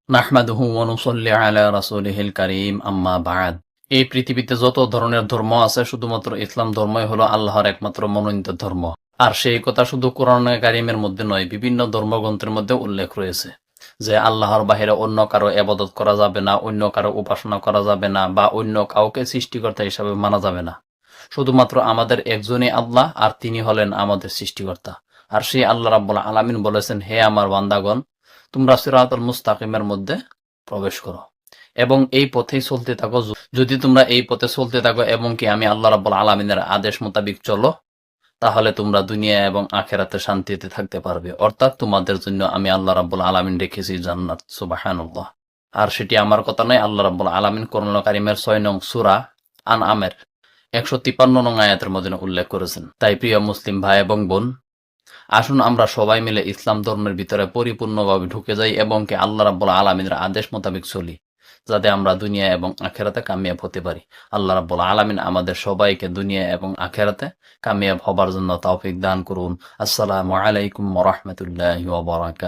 নাহমাদুহু ওয়া নুসাল্লি আলা রাসূলিহিল কারীম আম্মা বা'দ। এই পৃথিবীতে যত ধরনের ধর্ম আছে শুধুমাত্র ইসলাম ধর্মই হলো আল্লাহর একমাত্র মনোনীত ধর্ম। আর সেই কথা শুধু কোরআনে কারীমের মধ্যে নয়, বিভিন্ন ধর্মগ্রন্থের মধ্যে উল্লেখ রয়েছে যে আল্লাহর বাহিরে অন্য কারো ইবাদত করা যাবে না, অন্য কারো উপাসনা করা যাবে না, বা অন্য কাউকে সৃষ্টিকর্তা হিসাবে মানা যাবে না। শুধুমাত্র আমাদের একজনই আল্লাহ, আর তিনি হলেন আমাদের সৃষ্টিকর্তা। আর সেই আল্লাহ রাব্বুল আলামিন বলেছেন, হে আমার বান্দাগণ, তোমরা সিরাতুল মুস্তাকিমের মধ্যে প্রবেশ করো এবং এই পথেই চলতে থাকো। যদি তোমরা এই পথে চলতে থাকো এবং কি আমি আল্লাহ রাব্বুল আলামিনের আদেশ মোতাবেক চলো, তাহলে তোমরা দুনিয়া এবং আখেরাতে শান্তিতে থাকতে পারবে। অর্থাৎ তোমাদের জন্য আমি আল্লাহ রাব্বুল আলামিন রেখেছি জান্নাত। সুবহানাল্লাহ। আর সেটি আমার কথা নয়, আল্লাহ রাব্বুল আলামিন কোরআনুল কারীমের 6 নং সূরা আনআমের 153 নং আয়াতের মধ্যে উল্লেখ করেছেন। তাই প্রিয় মুসলিম ভাই এবং বোন, আসুন আমরা সবাই মিলে ইসলাম ধর্মের ভিতরে পরিপূর্ণভাবে ঢুকে যাই এবং কি আল্লাহ রাব্বুল আলামিনের আদেশ মোতাবেক চলি, যাতে আমরা দুনিয়া এবং আখেরাতে কামিয়াব হতে পারি। আল্লাহ রাব্বুল আলামিন আমাদের সবাইকে দুনিয়া এবং আখেরাতে কামিয়াব হবার জন্য তৌফিক দান করুন। আসসালামু আলাইকুম ওয়া রাহমাতুল্লাহি ওয়া বারাকাতুহু।